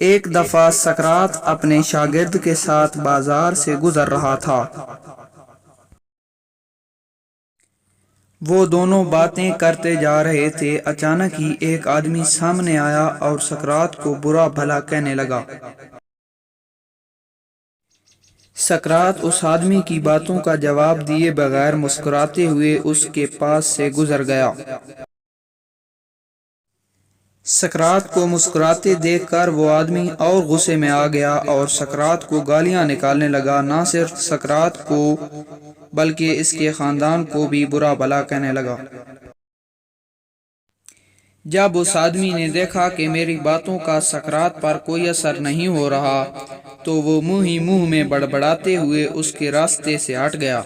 ایک دفعہ سقراط اپنے شاگرد کے ساتھ بازار سے گزر رہا تھا۔ وہ دونوں باتیں کرتے جا رہے تھے، اچانک ہی ایک آدمی سامنے آیا اور سقراط کو برا بھلا کہنے لگا۔ سقراط اس آدمی کی باتوں کا جواب دیے بغیر مسکراتے ہوئے اس کے پاس سے گزر گیا۔ سقراط کو مسکراتے دیکھ کر وہ آدمی اور غصے میں آ گیا اور سقراط کو گالیاں نکالنے لگا۔ نہ صرف سقراط کو بلکہ اس کے خاندان کو بھی برا بھلا کہنے لگا۔ جب اس آدمی نے دیکھا کہ میری باتوں کا سقراط پر کوئی اثر نہیں ہو رہا تو وہ منہ ہی منہ میں بڑبڑاتے ہوئے اس کے راستے سے ہٹ گیا۔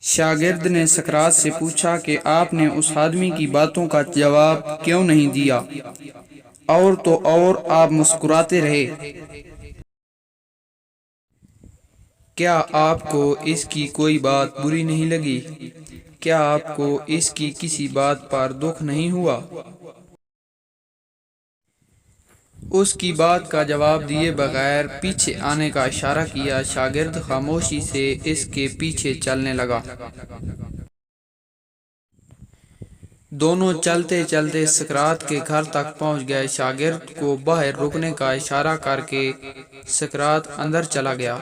شاگرد نے سقراط سے پوچھا کہ آپ نے اس آدمی کی باتوں کا جواب کیوں نہیں دیا؟ اور تو اور آپ مسکراتے رہے۔ کیا آپ کو اس کی کوئی بات بری نہیں لگی؟ کیا آپ کو اس کی کسی بات پر دکھ نہیں ہوا؟ اس کی بات کا جواب دیے بغیر پیچھے آنے کا اشارہ کیا۔ شاگرد خاموشی سے اس کے پیچھے چلنے لگا۔ دونوں چلتے چلتے سقراط کے گھر تک پہنچ گئے۔ شاگرد کو باہر رکنے کا اشارہ کر کے سقراط اندر چلا گیا۔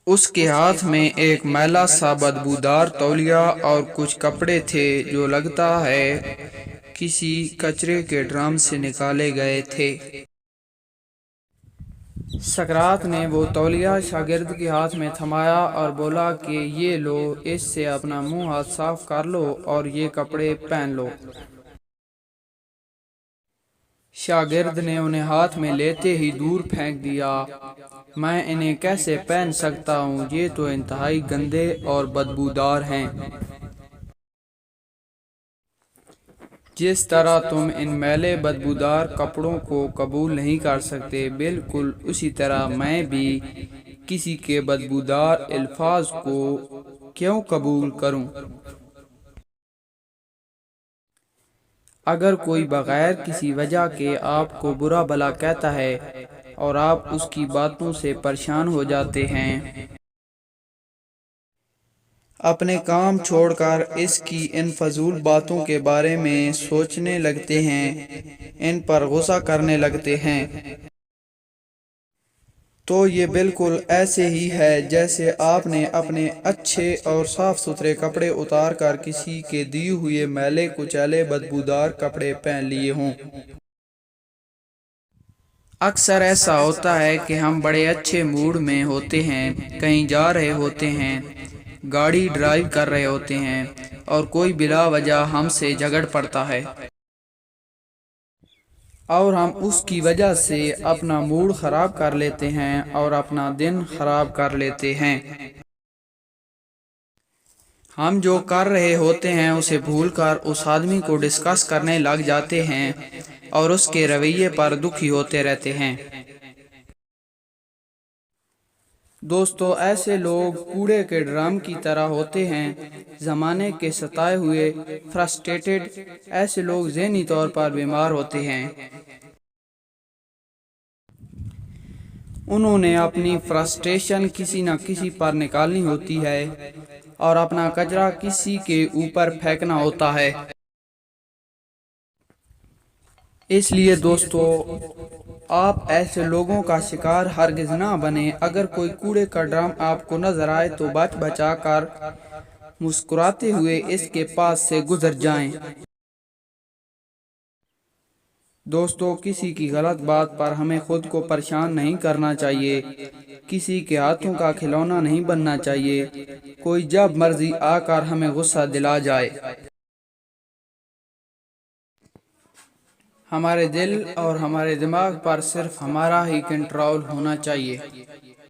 اس کے ہاتھ میں ایک میلا سا بدبودار تولیہ اور کچھ کپڑے تھے جو لگتا ہے کسی کچرے کے ڈرم سے نکالے گئے تھے۔ سقراط نے وہ تولیہ شاگرد کے ہاتھ میں تھمایا اور بولا کہ یہ لو، اس سے اپنا منہ ہاتھ صاف کر لو اور یہ کپڑے پہن لو۔ شاگرد نے انہیں ہاتھ میں لیتے ہی دور پھینک دیا۔ میں انہیں کیسے پہن سکتا ہوں؟ یہ تو انتہائی گندے اور بدبودار ہیں۔ جس طرح تم ان میلے بدبودار کپڑوں کو قبول نہیں کر سکتے، بالکل اسی طرح میں بھی کسی کے بدبودار الفاظ کو کیوں قبول کروں؟ اگر کوئی بغیر کسی وجہ کے آپ کو برا بھلا کہتا ہے اور آپ اس کی باتوں سے پریشان ہو جاتے ہیں، اپنے کام چھوڑ کر اس کی ان فضول باتوں کے بارے میں سوچنے لگتے ہیں، ان پر غصہ کرنے لگتے ہیں، تو یہ بالکل ایسے ہی ہے جیسے آپ نے اپنے اچھے اور صاف ستھرے کپڑے اتار کر کسی کے دیے ہوئے میلے کچیلے بدبودار کپڑے پہن لیے ہوں۔ اکثر ایسا ہوتا ہے کہ ہم بڑے اچھے موڈ میں ہوتے ہیں، کہیں جا رہے ہوتے ہیں، گاڑی ڈرائیو کر رہے ہوتے ہیں اور کوئی بلا وجہ ہم سے جھگڑ پڑتا ہے اور ہم اس کی وجہ سے اپنا موڈ خراب کر لیتے ہیں اور اپنا دن خراب کر لیتے ہیں۔ ہم جو کر رہے ہوتے ہیں اسے بھول کر اس آدمی کو ڈسکس کرنے لگ جاتے ہیں اور اس کے رویے پر دکھی ہوتے رہتے ہیں۔ دوستو، ایسے لوگ کوڑے کے ڈرم کی طرح ہوتے ہیں، زمانے کے ستائے ہوئے، فرسٹریٹڈ۔ ایسے لوگ ذہنی طور پر بیمار ہوتے ہیں۔ انہوں نے اپنی فرسٹریشن کسی نہ کسی پر نکالنی ہوتی ہے اور اپنا کچرا کسی کے اوپر پھینکنا ہوتا ہے۔ اس لیے دوستو، آپ ایسے لوگوں کا شکار ہرگز نہ بنیں۔ اگر کوئی کوڑے کا ڈرم آپ کو نظر آئے تو بچا کر مسکراتے ہوئے اس کے پاس سے گزر جائیں۔ دوستو، کسی کی غلط بات پر ہمیں خود کو پریشان نہیں کرنا چاہیے، کسی کے ہاتھوں کا کھلونا نہیں بننا چاہیے، کوئی جب مرضی آ کر ہمیں غصہ دلا جائے۔ ہمارے دل اور ہمارے دماغ پر صرف ہمارا ہی کنٹرول ہونا چاہیے۔